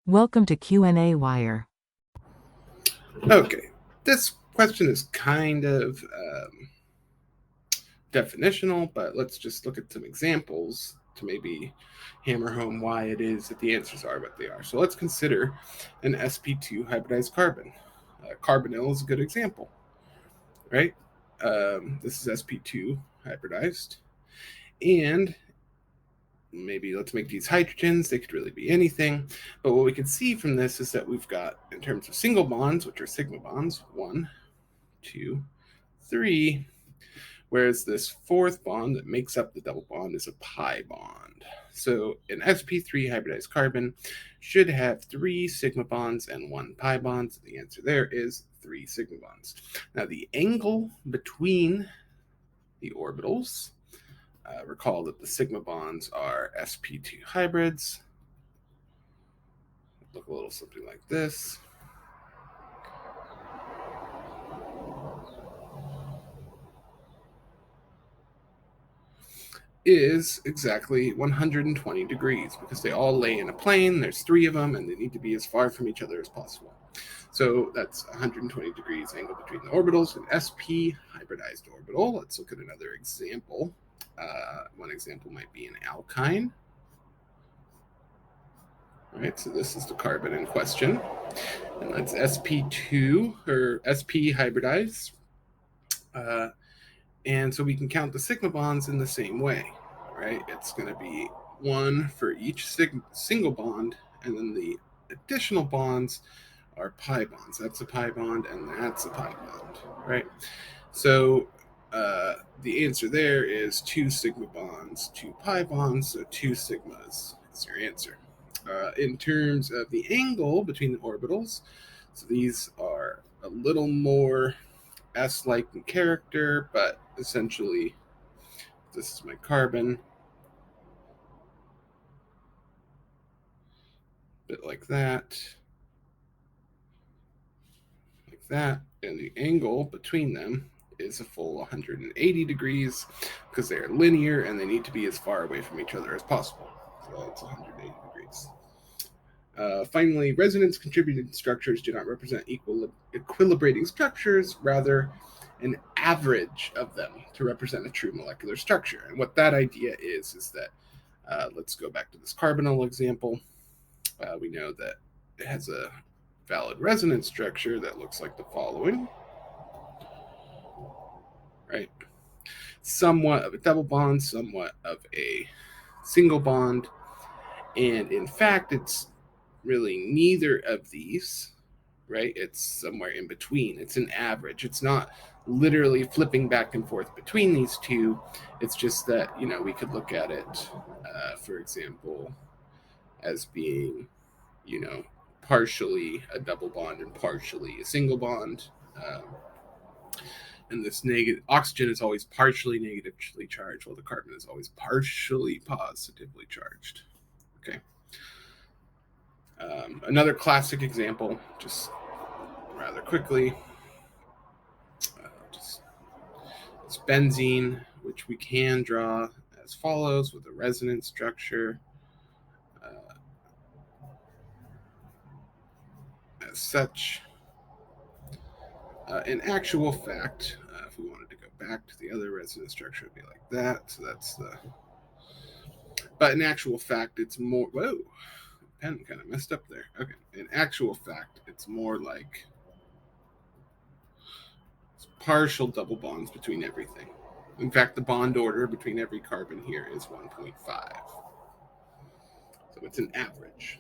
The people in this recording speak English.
Welcome to qnawire. Okay, this question is kind of definitional, but let's just look at some examples to maybe hammer home why it is that the answers are what they are. So let's consider an sp2 hybridized carbon. Carbonyl is a good example, right? This is sp2 hybridized. And maybe let's make these hydrogens. They could really be anything. But what we can see from this is that we've got, in terms of single bonds, which are sigma bonds, 1, 2, 3, whereas this fourth bond that makes up the double bond is a pi bond. So an sp3 hybridized carbon should have 3 sigma bonds and 1 pi bond. So the answer there is 3 sigma bonds. Now the angle between the orbitals, recall that the sigma bonds are sp2 hybrids. Look a little something like this. Is exactly 120 degrees because they all lay in a plane. There's 3 of them and they need to be as far from each other as possible. So that's 120 degrees angle between the orbitals. An sp hybridized orbital. Let's look at another example. One example might be an alkyne. All right, so this is the carbon in question. And that's sp2 or sp hybridized. And so we can count the sigma bonds in the same way, right? It's going to be 1 for each single bond, and then the additional bonds are pi bonds. That's a pi bond, and that's a pi bond, right? So the answer there is 2 sigma bonds, 2 pi bonds, so 2 sigmas is your answer. In terms of the angle between the orbitals, so these are a little more S-like in character, but essentially this is my carbon, a bit like that, and the angle between them is a full 180 degrees because they are linear and they need to be as far away from each other as possible. So that's 180 degrees. Finally, resonance-contributed structures do not represent equilibrating structures, rather an average of them to represent a true molecular structure. And what that idea is that, let's go back to this carbonyl example. We know that it has a valid resonance structure that looks like the following, right? Somewhat of a double bond, somewhat of a single bond, and in fact, it's really neither of these, right? It's somewhere in between. It's an average. It's not literally flipping back and forth between these two. It's just that, we could look at it, for example, as being, partially a double bond and partially a single bond. And this negative oxygen is always partially negatively charged, while the carbon is always partially positively charged. Okay. Another classic example, just rather quickly, it's benzene, which we can draw as follows with a resonance structure as such. In actual fact, if we wanted to go back to the other resonance structure, it'd be like that. So that's the. But in actual fact, it's more. Whoa, pen kind of messed up there. Okay. In actual fact, it's more like partial double bonds between everything. In fact, the bond order between every carbon here is 1.5. So it's an average.